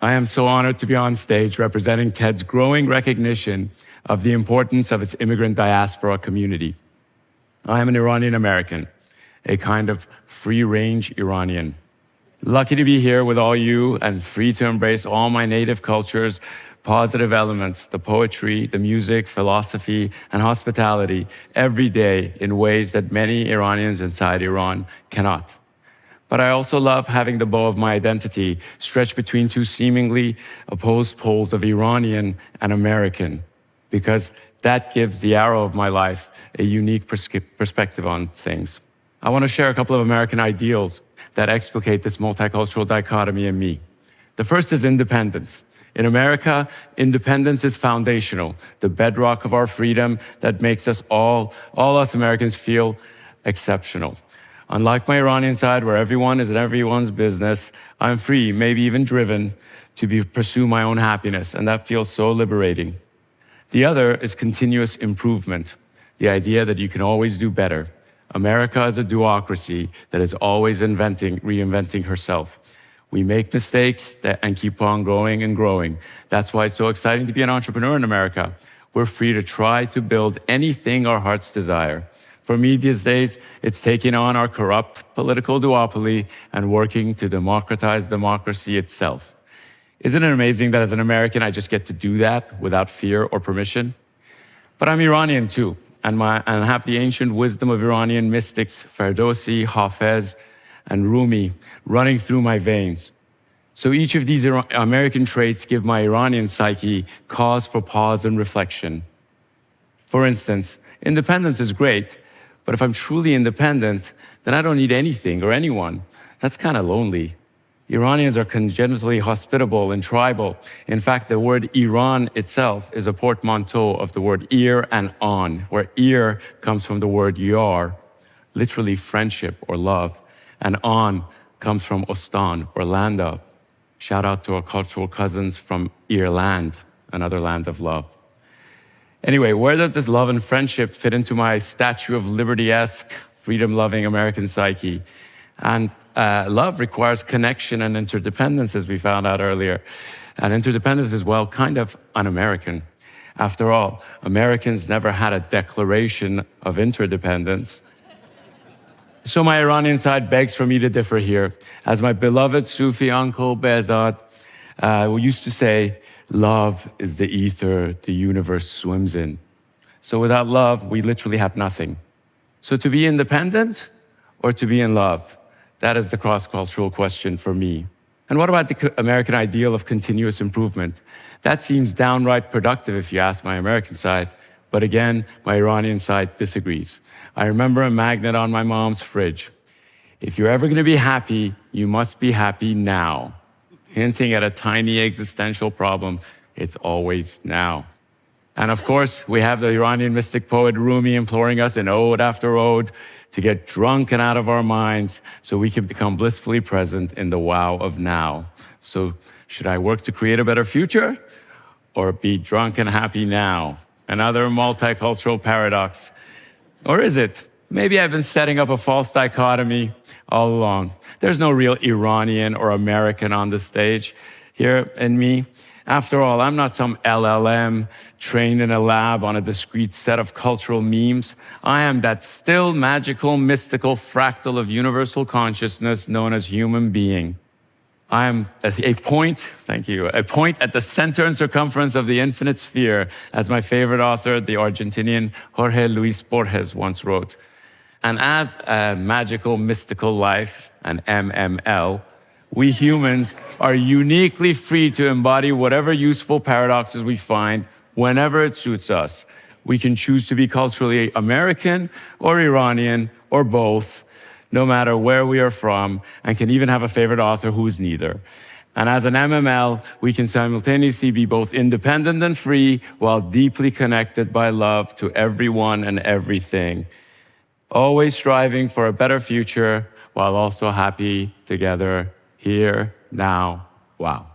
I am so honored to be on stage representing TED's growing recognition of the importance of its immigrant diaspora community. I am an Iranian American, a kind of free-range Iranian. Lucky to be here with all you and free to embrace all my native culture's positive elements, the poetry, the music, philosophy, and hospitality every day in ways that many Iranians inside Iran cannot. But I also love having the bow of my identity stretched between two seemingly opposed poles of Iranian and American, because that gives the arrow of my life a unique perspective on things. I want to share a couple of American ideals that explicate this multicultural dichotomy in me. The first is independence. In America, independence is foundational, the bedrock of our freedom that makes us all us Americans feel exceptional. Unlike my Iranian side, where everyone is in everyone's business, I'm free, maybe even driven, to pursue my own happiness, and that feels so liberating. The other is continuous improvement, the idea that you can always do better. America is a duocracy that is always reinventing herself. We make mistakes and keep on growing and growing. That's why it's so exciting to be an entrepreneur in America. We're free to try to build anything our hearts desire. For me these days, it's taking on our corrupt political duopoly and working to democratize democracy itself. Isn't it amazing that as an American, I just get to do that without fear or permission? But I'm Iranian too, and have the ancient wisdom of Iranian mystics, Ferdowsi, Hafez, and Rumi running through my veins. So each of these American traits give my Iranian psyche cause for pause and reflection. For instance, independence is great, but if I'm truly independent, then I don't need anything or anyone. That's kind of lonely. Iranians are congenitally hospitable and tribal. In fact, the word Iran itself is a portmanteau of the word ir and on, where ir comes from the word yar, literally friendship or love, and on comes from ostan, or land of. Shout out to our cultural cousins from Ireland, another land of love. Anyway, where does this love and friendship fit into my Statue of Liberty-esque, freedom-loving American psyche? And love requires connection and interdependence, as we found out earlier. And interdependence is, well, kind of un-American. After all, Americans never had a declaration of interdependence. So my Iranian side begs for me to differ here. As my beloved Sufi uncle Behzad used to say, love is the ether the universe swims in. So without love, we literally have nothing. So to be independent or to be in love? That is the cross-cultural question for me. And what about the American ideal of continuous improvement? That seems downright productive if you ask my American side. But again, my Iranian side disagrees. I remember a magnet on my mom's fridge. If you're ever going to be happy, you must be happy now. Hinting at a tiny existential problem, it's always now. And of course, we have the Iranian mystic poet Rumi imploring us in ode after ode to get drunk and out of our minds so we can become blissfully present in the wow of now. So should I work to create a better future or be drunk and happy now? Another multicultural paradox. Or is it? Maybe I've been setting up a false dichotomy all along. There's no real Iranian or American on the stage here in me. After all, I'm not some LLM trained in a lab on a discrete set of cultural memes. I am that still magical, mystical fractal of universal consciousness known as human being. I am a point, thank you, a point at the center and circumference of the infinite sphere, as my favorite author, the Argentinian Jorge Luis Borges, once wrote. And as a magical, mystical life, an MML, we humans are uniquely free to embody whatever useful paradoxes we find whenever it suits us. We can choose to be culturally American or Iranian or both, no matter where we are from, and can even have a favorite author who is neither. And as an MML, we can simultaneously be both independent and free while deeply connected by love to everyone and everything. Always striving for a better future while also happy together here, now, wow.